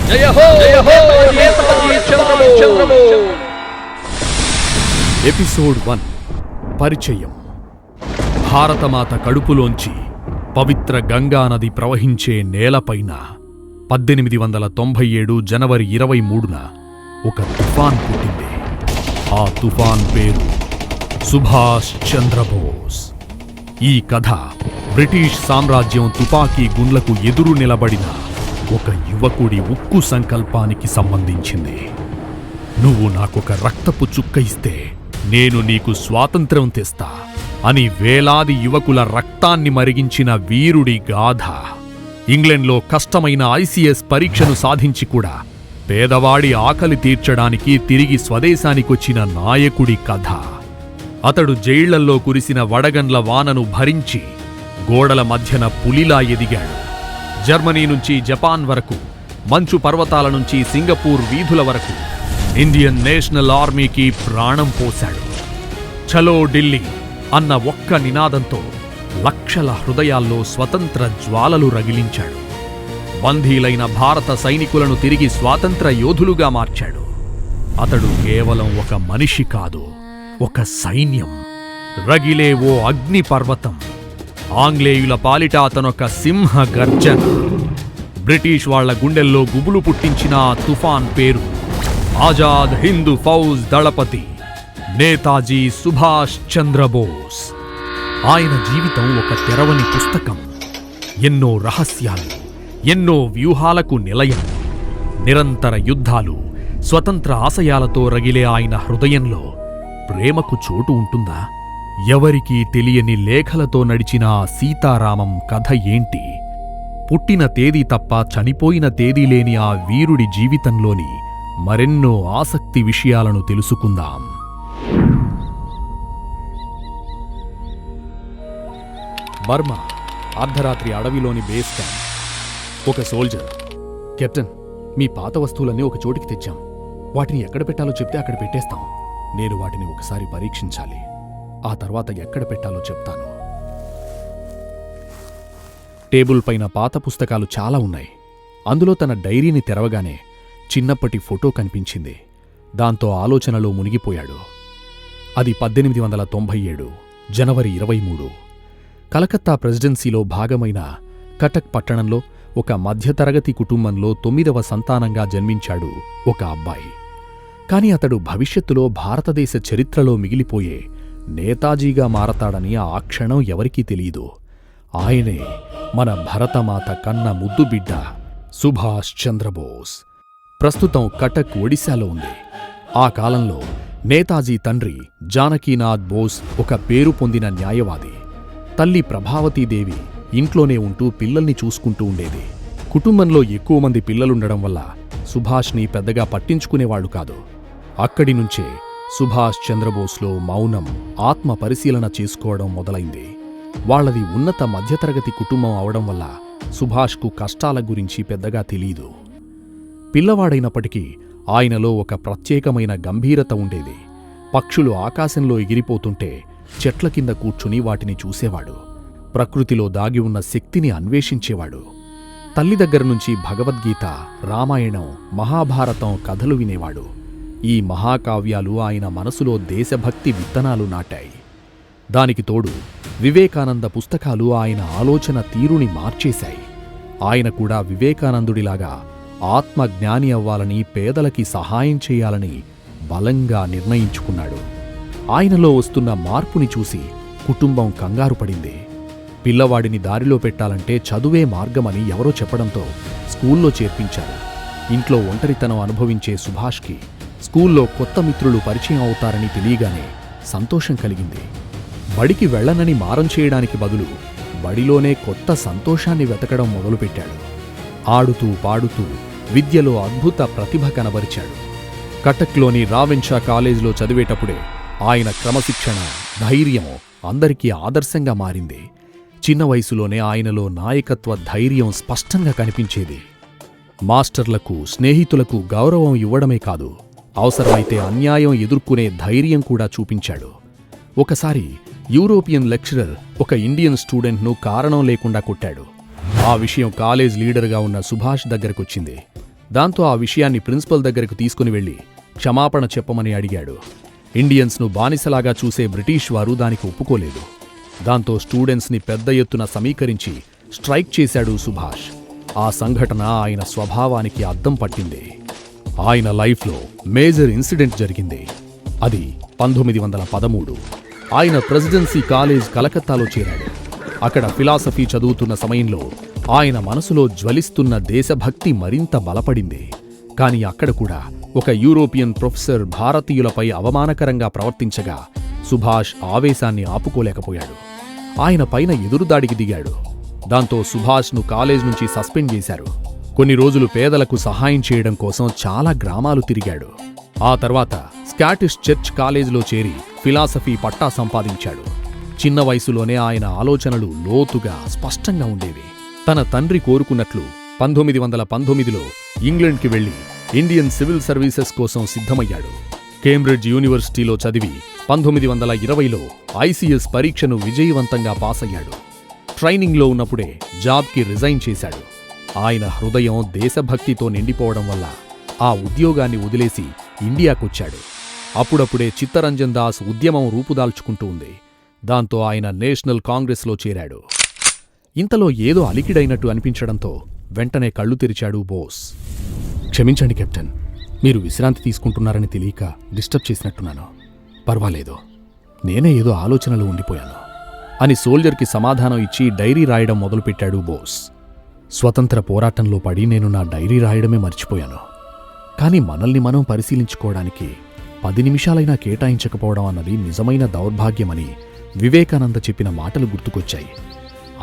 జయ హో నేతాజీ చంద్రబోస్. ఎపిసోడ్ 1 పరిచయం. భారతమాత కడుపులోంచి పవిత్ర గంగానది ప్రవహించే నేలపైన 1897 జనవరి 23న ఒక తుఫాన్ పుట్టింది. ఆ తుఫాన్ పేరు సుభాష్ చంద్రబోస్. ఈ కథ బ్రిటిష్ సామ్రాజ్యం తుపాకీ గుండ్లకు ఎదురు నిలబడిన ఒక యువకుడి ఉక్కు సంకల్పానికి సంబంధించింది. నువ్వు నాకొక రక్తపు చుక్క ఇస్తే నేను నీకు స్వాతంత్ర్యం తెస్తా అని వేలాది యువకుల రక్తాన్ని మరిగించిన వీరుడి గాథ. ఇంగ్లండ్లో కష్టమైన ఐసీఎస్ పరీక్షను సాధించి కూడా పేదవాడి ఆకలి తీర్చడానికి తిరిగి స్వదేశానికొచ్చిన నాయకుడి కథ. అతడు జైళ్లల్లో కురిసిన వడగండ్ల వానను భరించి గోడల మధ్యన పులిలా ఎదిగాడు. జర్మనీ నుంచి జపాన్ వరకు, మంచు పర్వతాల నుంచి సింగపూర్ వీధుల వరకు ఇండియన్ నేషనల్ ఆర్మీకి ప్రాణం పోశాడు. చలో ఢిల్లీ అన్న ఒక్క నినాదంతో లక్షల హృదయాల్లో స్వతంత్ర జ్వాలలు రగిలించాడు. బందీలైన భారత సైనికులను తిరిగి స్వాతంత్ర యోధులుగా మార్చాడు. అతడు కేవలం ఒక మనిషి కాదు, ఒక సైన్యం, రగిలే ఓ అగ్ని పర్వతం. ఆంగ్లేయుల పాలిట అతనొక సింహ గర్జన. బ్రిటిష్ వాళ్ల గుండెల్లో గుబులు పుట్టించిన ఆ తుఫాన్ పేరు ఆజాద్ హిందూ ఫౌజ్ దళపతి నేతాజీ సుభాష్ చంద్రబోస్. ఆయన జీవితం ఒక తెరవని పుస్తకం. ఎన్నో రహస్యాలు, ఎన్నో వ్యూహాలకు నిలయం. నిరంతర యుద్ధాలు, స్వతంత్ర ఆశయాలతో రగిలే ఆయన హృదయంలో ప్రేమకు చోటు ఉంటుందా? ఎవరికీ తెలియని లేఖలతో నడిచిన ఆ సీతారామం కథ ఏంటి? పుట్టిన తేదీ తప్ప చనిపోయిన తేదీ లేని ఆ వీరుడి జీవితంలోని మరెన్నో ఆసక్తి విషయాలను తెలుసుకుందాం. బర్మా అర్ధరాత్రి అడవిలోని బేస్ క్యాంప్. ఒక సోల్జర్, కెప్టెన్, మీ పాత వస్తువులన్నీ ఒక చోటికి తెచ్చాం. వాటిని ఎక్కడ పెట్టాలో చెప్తే అక్కడ పెట్టేస్తాం. నేను వాటిని ఒకసారి పరీక్షించాలి. ఆ తర్వాత ఎక్కడ పెట్టాలో చెప్తాను. టేబుల్ పైన పాత పుస్తకాలు చాలా ఉన్నాయి. అందులో తన డైరీని తెరవగానే చిన్నప్పటి ఫోటో కనిపించింది. దాంతో ఆలోచనలో మునిగిపోయాడు. అది 1897 జనవరి 23. కలకత్తా ప్రెసిడెన్సీలో భాగమైన కటక్ పట్టణంలో ఒక మధ్యతరగతి కుటుంబంలో 9వ సంతానంగా జన్మించాడు ఒక అబ్బాయి. కాని అతడు భవిష్యత్తులో భారతదేశ చరిత్రలో మిగిలిపోయే నేతాజీగా మారతాడని ఆ క్షణం ఎవరికీ తెలీదు. ఆయనే మన భరతమాత కన్న ముద్దు బిడ్డ సుభాష్ చంద్రబోస్. ప్రస్తుతం కటక్ ఒడిశాలో ఉంది. ఆ కాలంలో నేతాజీ తండ్రి జానకీనాథ్ బోస్ ఒక పేరు పొందిన న్యాయవాది. తల్లి ప్రభావతీదేవి ఇంట్లోనే ఉంటూ పిల్లల్ని చూసుకుంటూ ఉండేది. కుటుంబంలో ఎక్కువ మంది పిల్లలుండడం వల్ల సుభాష్ని పెద్దగా పట్టించుకునేవాడు కాదు. అక్కడి నుంచే సుభాష్ చంద్రబోస్లో మౌనం, ఆత్మ పరిశీలన చేసుకోవడం మొదలైంది. వాళ్లది ఉన్నత మధ్యతరగతి కుటుంబం అవడం వల్ల సుభాష్కు కష్టాల గురించి పెద్దగా తెలీదు. పిల్లవాడైనప్పటికీ ఆయనలో ఒక ప్రత్యేకమైన గంభీరత ఉండేది. పక్షులు ఆకాశంలో ఎగిరిపోతుంటే చెట్ల కింద కూర్చుని వాటిని చూసేవాడు. ప్రకృతిలో దాగి ఉన్న శక్తిని అన్వేషించేవాడు. తల్లి దగ్గర నుంచి భగవద్గీత, రామాయణం, మహాభారతం కథలు వినేవాడు. ఈ మహాకావ్యాలు ఆయన మనసులో దేశభక్తి విత్తనాలు నాటాయి. దానికి తోడు వివేకానంద పుస్తకాలు ఆయన ఆలోచన తీరుని మార్చేశాయి. ఆయన కూడా వివేకానందుడిలాగా ఆత్మజ్ఞాని అవ్వాలని, పేదలకి సహాయం చేయాలని బలంగా నిర్ణయించుకున్నాడు. ఆయనలో వస్తున్న మార్పుని చూసి కుటుంబం కంగారు పడింది. పిల్లవాడిని దారిలో పెట్టాలంటే చదువే మార్గమని ఎవరో చెప్పడంతో స్కూల్లో చేర్పించారు. ఇంట్లో ఒంటరితనం అనుభవించే సుభాష్కి స్కూల్లో కొత్త మిత్రులు పరిచయం అవుతారని తెలియగానే సంతోషం కలిగింది. బడికి వెళ్లనని మారం చేయడానికి బదులు బడిలోనే కొత్త సంతోషాన్ని వెతకడం మొదలుపెట్టాడు. ఆడుతూ పాడుతూ విద్యలో అద్భుత ప్రతిభ కనబరిచాడు. కటక్లోని రావెన్షా కాలేజీలో చదివేటప్పుడే ఆయన క్రమశిక్షణ, ధైర్యం అందరికీ ఆదర్శంగా మారింది. చిన్న వయసులోనే ఆయనలో నాయకత్వ ధైర్యం స్పష్టంగా కనిపించేది. మాస్టర్లకు, స్నేహితులకు గౌరవం ఇవ్వడమే కాదు, అవసరమైతే అన్యాయం ఎదుర్కొనే ధైర్యం కూడా చూపించాడు. ఒకసారి యూరోపియన్ లెక్చరర్ ఒక ఇండియన్ స్టూడెంట్ను కారణం లేకుండా కొట్టాడు. ఆ విషయం కాలేజ్ లీడర్గా ఉన్న సుభాష్ దగ్గరకొచ్చింది. దాంతో ఆ విషయాన్ని ప్రిన్సిపల్ దగ్గరకు తీసుకుని వెళ్లి క్షమాపణ చెప్పమని అడిగాడు. ఇండియన్స్ను బానిసలాగా చూసే బ్రిటిష్ వారు దానికి ఒప్పుకోలేదు. దాంతో స్టూడెంట్స్ని పెద్ద ఎత్తున సమీకరించి స్ట్రైక్ చేశాడు సుభాష్. ఆ సంఘటన ఆయన స్వభావానికి అద్దం పట్టింది. ఆయన లైఫ్లో మేజర్ ఇన్సిడెంట్ జరిగింది. అది 1913. ఆయన ప్రెసిడెన్సీ కాలేజ్ కలకత్తాలో చేరాడు. అక్కడ ఫిలాసఫీ చదువుతున్న సమయంలో ఆయన మనసులో జ్వలిస్తున్న దేశభక్తి మరింత బలపడింది. కాని అక్కడ కూడా ఒక యూరోపియన్ ప్రొఫెసర్ భారతీయులపై అవమానకరంగా ప్రవర్తించగా సుభాష్ ఆవేశాన్ని ఆపుకోలేకపోయాడు. ఆయన పైన ఎదురుదాడికి దిగాడు. దాంతో సుభాష్ను కాలేజ్ నుంచి సస్పెండ్ చేశారు. కొన్ని రోజులు పేదలకు సహాయం చేయడం కోసం చాలా గ్రామాలు తిరిగాడు. ఆ తర్వాత స్కాటిష్ చర్చ్ కాలేజీలో చేరి ఫిలాసఫీ పట్టా సంపాదించాడు. చిన్న వయసులోనే ఆయన ఆలోచనలు లోతుగా స్పష్టంగా ఉండేవి. తన తండ్రి కోరుకున్నట్లు 1919లో ఇంగ్లండ్కి వెళ్లి ఇండియన్ సివిల్ సర్వీసెస్ కోసం సిద్ధమయ్యాడు. కేంబ్రిడ్జ్ యూనివర్సిటీలో చదివి 1920లో ఐసీఎస్ పరీక్షను విజయవంతంగా పాసయ్యాడు. ట్రైనింగ్లో ఉన్నప్పుడే జాబ్కి రిజైన్ చేశాడు. ఆయన హృదయం దేశభక్తితో నిండిపోవడం వల్ల ఆ ఉద్యోగాన్ని వదిలేసి ఇండియాకొచ్చాడు. అప్పుడప్పుడే చిత్తరంజన్ దాస్ ఉద్యమం రూపుదాల్చుకుంటూ ఉంది. దాంతో ఆయన నేషనల్ కాంగ్రెస్లో చేరాడు. ఇంతలో ఏదో అలికిడైనట్టు అనిపించడంతో వెంటనే కళ్ళు తెరిచాడు బోస్. క్షమించండి కెప్టెన్, మీరు విశ్రాంతి తీసుకుంటున్నారని తెలియక డిస్టర్బ్ చేసినట్టున్నాను. పర్వాలేదు, నేనే ఏదో ఆలోచనలో ఉండిపోయాను అని సోల్జర్కి సమాధానం ఇచ్చి డైరీ రాయడం మొదలుపెట్టాడు బోస్. స్వతంత్ర పోరాటంలో పడి నేను నా డైరీ రాయడమే మర్చిపోయాను. కానీ మనల్ని మనం పరిశీలించుకోవడానికి 10 నిమిషాలైనా కేటాయించకపోవడం అన్నది నిజమైన దౌర్భాగ్యమని వివేకానంద చెప్పిన మాటలు గుర్తుకొచ్చాయి.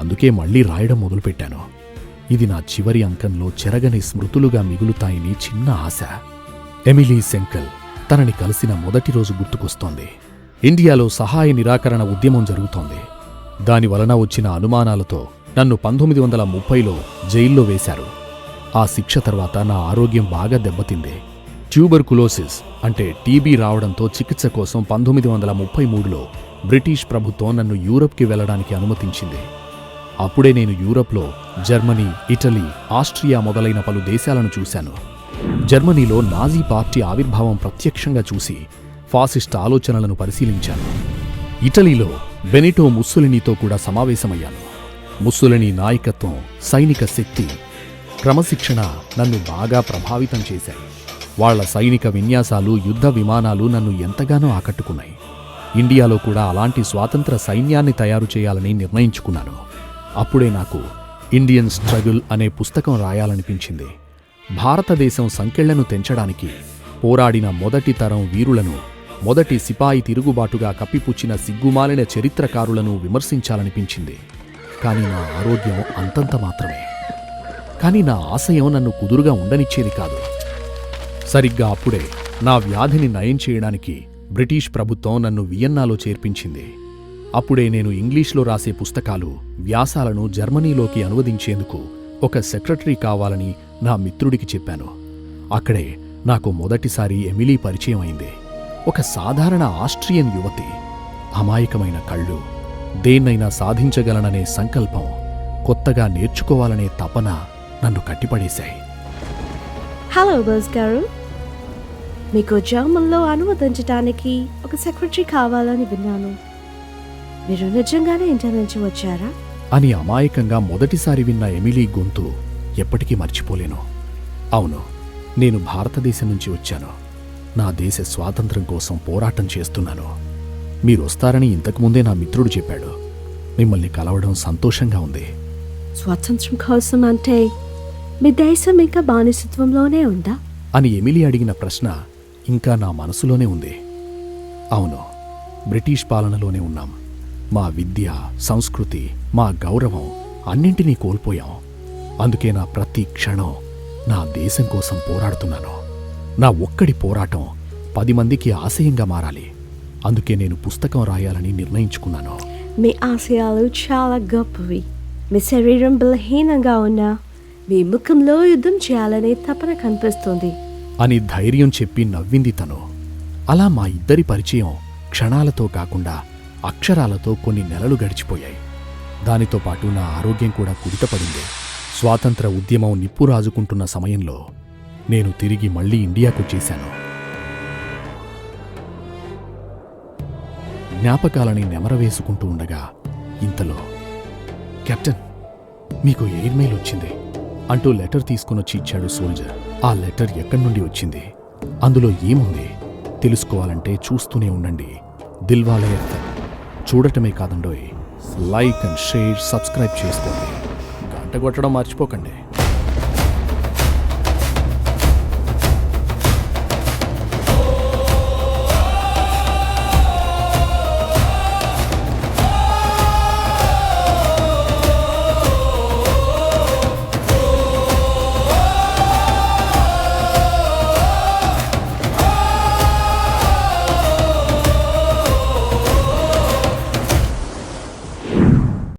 అందుకే మళ్లీ రాయడం మొదలుపెట్టాను. ఇది నా చివరి అంకంలో చెరగని స్మృతులుగా మిగులుతాయని చిన్న ఆశ. ఎమిలీ సెంకల్ తనని కలిసిన మొదటి రోజు గుర్తుకొస్తోంది. ఇండియాలో సహాయ నిరాకరణ ఉద్యమం జరుగుతోంది. దానివలన వచ్చిన అనుమానాలతో నన్ను 1930లో జైల్లో వేశారు. ఆ శిక్ష తర్వాత నా ఆరోగ్యం బాగా దెబ్బతింది. ట్యూబర్కులోసిస్ అంటే టీబీ రావడంతో చికిత్స కోసం 1933లో బ్రిటిష్ ప్రభుత్వం నన్ను యూరప్కి వెళ్లడానికి అనుమతించింది. అప్పుడే నేను యూరప్లో జర్మనీ, ఇటలీ, ఆస్ట్రియా మొదలైన పలు దేశాలను చూశాను. జర్మనీలో నాజీ పార్టీ ఆవిర్భావం ప్రత్యక్షంగా చూసి ఫాసిస్ట్ ఆలోచనలను పరిశీలించాను. ఇటలీలో బెనిటో ముస్సోలినీతో కూడా సమావేశమయ్యాను. ముస్సోలినీ నాయకత్వం, సైనిక శక్తి, క్రమశిక్షణ నన్ను బాగా ప్రభావితం చేశాయి. వాళ్ల సైనిక విన్యాసాలు, యుద్ధ విమానాలు నన్ను ఎంతగానో ఆకట్టుకున్నాయి. ఇండియాలో కూడా అలాంటి స్వాతంత్ర సైన్యాన్ని తయారు చేయాలని నిర్ణయించుకున్నాను. అప్పుడే నాకు ఇండియన్ స్ట్రగుల్ అనే పుస్తకం రాయాలనిపించింది. భారతదేశం సంకెళ్లను తెంచడానికి పోరాడిన మొదటి తరం వీరులను, మొదటి సిపాయి తిరుగుబాటుగా కప్పిపుచ్చిన సిగ్గుమాలిన చరిత్రకారులను విమర్శించాలనిపించింది. కాని నా ఆరోగ్యం అంతంత మాత్రమే. కాని నా ఆశయం నన్ను కుదురుగా ఉండనిచ్చేది కాదు. సరిగ్గా అప్పుడే నా వ్యాధిని నయం చేయడానికి బ్రిటిష్ ప్రభుత్వం నన్ను వియన్నాలో చేర్పించింది. అప్పుడే నేను ఇంగ్లీష్లో రాసే పుస్తకాలు, వ్యాసాలను జర్మనీలోకి అనువదించేందుకు ఒక సెక్రటరీ కావాలని నా మిత్రుడికి చెప్పాను. అక్కడే నాకు మొదటిసారి ఎమిలీ పరిచయం అయింది. ఒక సాధారణ ఆస్ట్రియన్ యువతి. అమాయకమైన కళ్ళు, దేన్నైనా సాధించగలననే సంకల్పం, కొత్తగా నేర్చుకోవాలనే తపన నన్ను కట్టిపడేశాయి. హలో బోస్ గారు, మీకు జర్మన్లో అనువదించడానికి ఒక సెక్రటరీ కావాలని విన్నాను. మీరు నిజంగానే ఇంటర్ నుంచి వచ్చారా అని అమాయకంగా మొదటిసారి విన్న ఎమిలీ గొంతు ఎప్పటికీ మర్చిపోలేను. అవును, నేను భారతదేశం నుంచి వచ్చాను. నా దేశ స్వాతంత్ర్యం కోసం పోరాటం చేస్తున్నాను. మీరొస్తారని ఇంతకుముందే నా మిత్రుడు చెప్పాడు. మిమ్మల్ని కలవడం సంతోషంగా ఉంది. స్వాతంత్ర్యం కోసం అంటే మీ దేశం ఇంకా బానిసత్వంలోనే ఉందా అని ఎమిలీ అడిగిన ప్రశ్న ఇంకా నా మనసులోనే ఉంది. అవును, బ్రిటిష్ పాలనలోనే ఉన్నాం. మా విద్య, సంస్కృతి, మా గౌరవం అన్నింటినీ కోల్పోయాం. అందుకే నా ప్రతి క్షణం నా దేశం కోసం పోరాడుతున్నాను. నా ఒక్కడి పోరాటం 10 మందికి ఆశయంగా మారాలి. అందుకే నేను పుస్తకం రాయాలని నిర్ణయించుకున్నాను. మీ ఆశయాలు చాలా గొప్పవి. మీ శరీరం బలహీనంగా ఉన్నా మీ ముఖంలో యుద్ధం చేయాలనే తపన కనిపిస్తుంది అని ధైర్యం చెప్పి నవ్వింది తను. అలా మా ఇద్దరి పరిచయం క్షణాలతో కాకుండా అక్షరాలతో కొన్ని నెలలు గడిచిపోయాయి. దానితో పాటు నా ఆరోగ్యం కూడా కుదుటపడింది. స్వాతంత్ర ఉద్యమం నిప్పురాజుకుంటున్న సమయంలో నేను తిరిగి మళ్ళీ ఇండియాకొచ్చేశాను. జ్ఞాపకాలని నెమరవేసుకుంటూ ఉండగా ఇంతలో, కెప్టెన్, మీకు ఎయిర్మెయిల్ వచ్చింది అంటూ లెటర్ తీసుకునొచ్చి ఇచ్చాడు సోల్జర్. ఆ లెటర్ ఎక్కడి నుండి వచ్చింది, అందులో ఏముంది తెలుసుకోవాలంటే చూస్తూనే ఉండండి దిల్వాలే ఎఫ్ఎం. చూడటమే కాదండోయ్, లైక్ అండ్ షేర్, సబ్స్క్రైబ్ చేసుకోండి, గంట కొట్టడం మర్చిపోకండి.